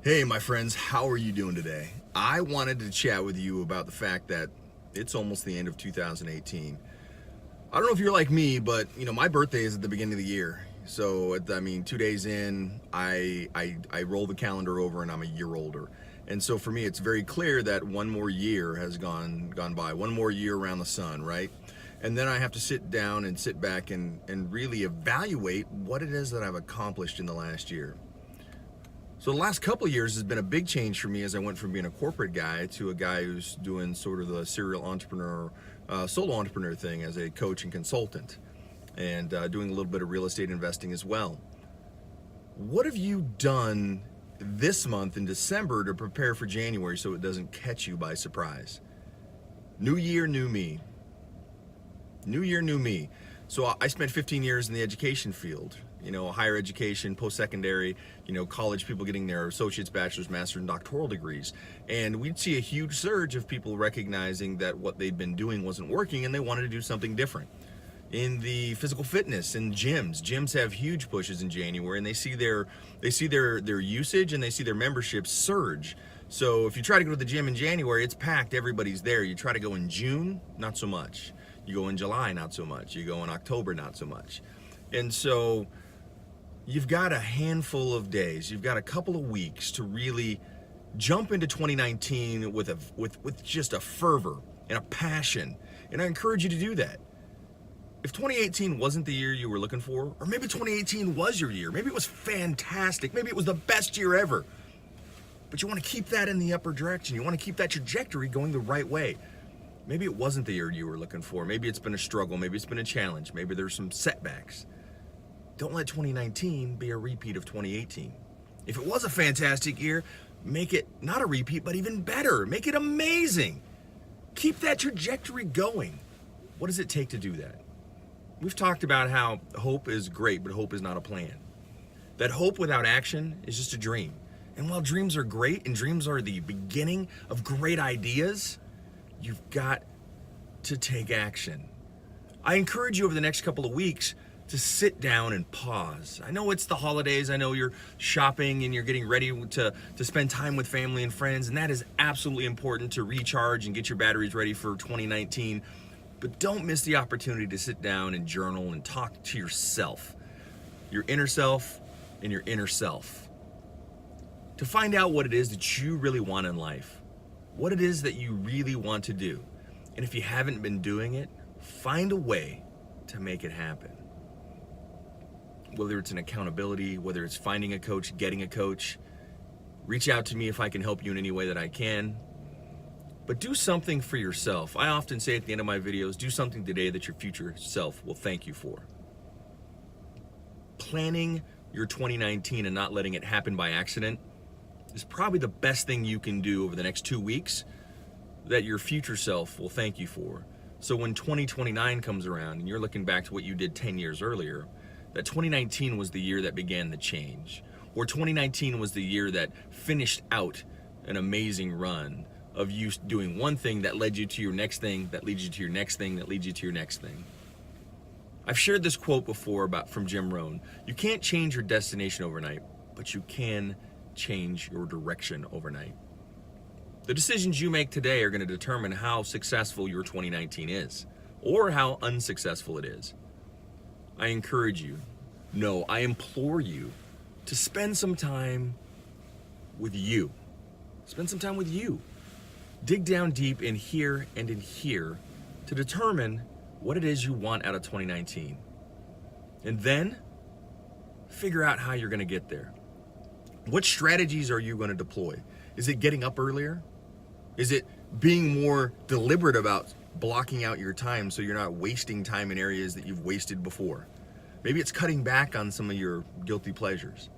Hey, my friends, how are you doing today? I wanted to chat with you about the fact that it's almost the end of 2018. I don't know if you're like me, but my birthday is at the beginning of the year. So, 2 days in, I roll the calendar over and I'm a year older. And so for me, it's very clear that one more year has gone by, one more year around the sun, right? And then I have to sit down and sit back and really evaluate what it is that I've accomplished in the last year. So the last couple of years has been a big change for me as I went from being a corporate guy to a guy who's doing sort of the serial entrepreneur, solo entrepreneur thing as a coach and consultant, and doing a little bit of real estate investing as well. What have you done this month in December to prepare for January so it doesn't catch you by surprise? New year, new me. New year, new me. So I spent 15 years in the education field, higher education, post-secondary, college people getting their associates, bachelor's, master's, and doctoral degrees. And we'd see a huge surge of people recognizing that what they'd been doing wasn't working and they wanted to do something different. In the physical fitness and gyms have huge pushes in January, and they see their usage and they see their memberships surge. So if you try to go to the gym in January, it's packed, everybody's there. You try to go in June, not so much. You go in July, not so much. You go in October, not so much. And so you've got a handful of days, you've got a couple of weeks to really jump into 2019 with just a fervor and a passion. And I encourage you to do that. If 2018 wasn't the year you were looking for, or maybe 2018 was your year, maybe it was fantastic, maybe it was the best year ever, but you want to keep that in the upper direction, you want to keep that trajectory going the right way. Maybe it wasn't the year you were looking for, maybe it's been a struggle, maybe it's been a challenge, maybe there's some setbacks. Don't let 2019 be a repeat of 2018. If it was a fantastic year, make it not a repeat, but even better. Make it amazing. Keep that trajectory going. What does it take to do that? We've talked about how hope is great, but hope is not a plan. That hope without action is just a dream. And while dreams are great and dreams are the beginning of great ideas, you've got to take action. I encourage you over the next couple of weeks to sit down and pause. I know it's the holidays, I know you're shopping and you're getting ready to spend time with family and friends, and that is absolutely important to recharge and get your batteries ready for 2019. But don't miss the opportunity to sit down and journal and talk to yourself, your inner self and your inner self, to find out what it is that you really want in life, what it is that you really want to do. And if you haven't been doing it, find a way to make it happen. Whether it's an accountability, whether it's finding a coach, getting a coach, reach out to me if I can help you in any way that I can. But do something for yourself. I often say at the end of my videos, do something today that your future self will thank you for. Planning your 2019 and not letting it happen by accident is probably the best thing you can do over the next 2 weeks that your future self will thank you for. So when 2029 comes around and you're looking back to what you did 10 years earlier, that 2019 was the year that began the change, or 2019 was the year that finished out an amazing run of you doing one thing that led you to your next thing, that leads you to your next thing, that leads you to your next thing. I've shared this quote before from Jim Rohn. You can't change your destination overnight, but you can change your direction overnight. The decisions you make today are going to determine how successful your 2019 is, or how unsuccessful it is. I encourage you, no, I implore you to spend some time with you. Spend some time with you. Dig down deep in here and in here to determine what it is you want out of 2019. And then figure out how you're going to get there. What strategies are you going to deploy? Is it getting up earlier? Is it being more deliberate about blocking out your time so you're not wasting time in areas that you've wasted before? Maybe it's cutting back on some of your guilty pleasures.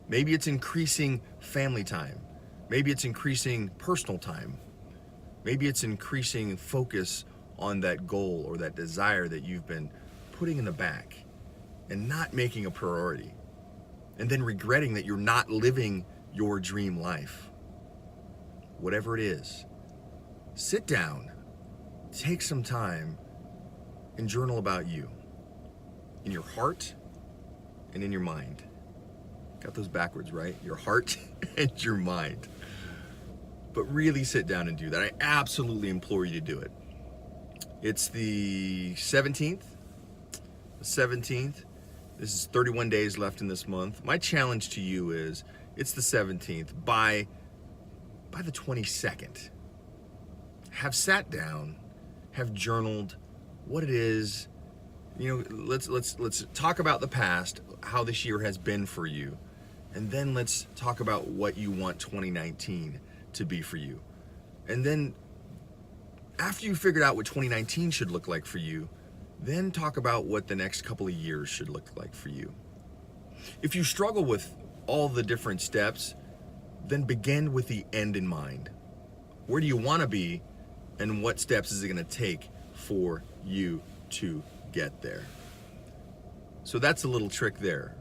Maybe it's increasing family time. Maybe it's increasing personal time. Maybe it's increasing focus on that goal or that desire that you've been putting in the back and not making a priority, and then regretting that you're not living your dream life. Whatever it is, sit down, take some time, and journal about you, in your heart and in your mind. Got those backwards, right? Your heart and your mind. But really sit down and do that. I absolutely implore you to do it. It's the 17th. The 17th. This is 31 days left in this month. My challenge to you is, it's the 17th. By the 22nd, have sat down, have journaled what it is. Let's talk about the past, how this year has been for you, and then let's talk about what you want 2019 to be for you. And then after you figured out what 2019 should look like for you, then talk about what the next couple of years should look like for you. If you struggle with all the different steps, then begin with the end in mind. Where do you want to be, and what steps is it going to take for you to get there? So that's a little trick there.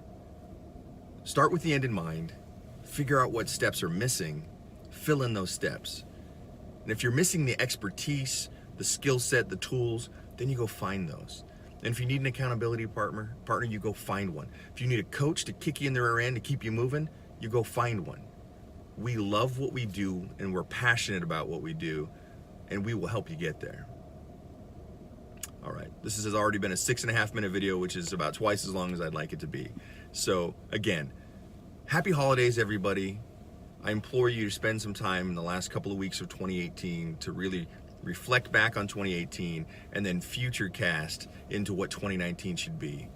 Start with the end in mind, figure out what steps are missing, fill in those steps. And if you're missing the expertise, the skill set, the tools, then you go find those. And if you need an accountability partner, you go find one. If you need a coach to kick you in the rear end to keep you moving, you go find one. We love what we do, and we're passionate about what we do, and we will help you get there. All right, this has already been a 6.5 minute video, which is about twice as long as I'd like it to be. So again, happy holidays, everybody. I implore you to spend some time in the last couple of weeks of 2018 to really reflect back on 2018 and then future cast into what 2019 should be.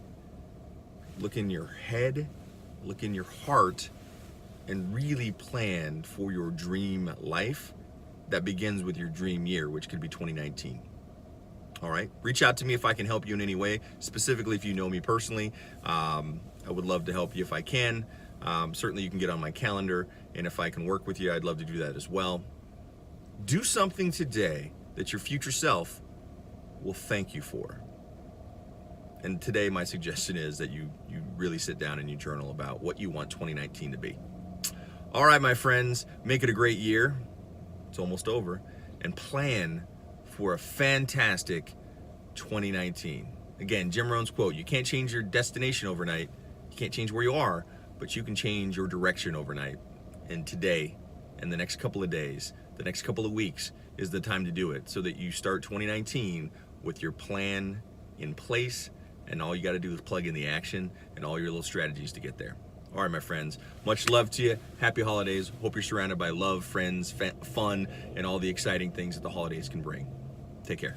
Look in your head, look in your heart, and really plan for your dream life that begins with your dream year, which could be 2019. All right, reach out to me if I can help you in any way, specifically if you know me personally. I would love to help you if I can. Certainly you can get on my calendar, and if I can work with you, I'd love to do that as well. Do something today that your future self will thank you for. And today my suggestion is that you really sit down and you journal about what you want 2019 to be. All right, my friends, make it a great year. It's almost over. And plan for a fantastic 2019. Again, Jim Rohn's quote, you can't change your destination overnight. You can't change where you are, but you can change your direction overnight. And today, and the next couple of days, the next couple of weeks is the time to do it, so that you start 2019 with your plan in place, and all you got to do is plug in the action and all your little strategies to get there. All right, my friends, much love to you. Happy holidays. Hope you're surrounded by love, friends, fun, and all the exciting things that the holidays can bring. Take care.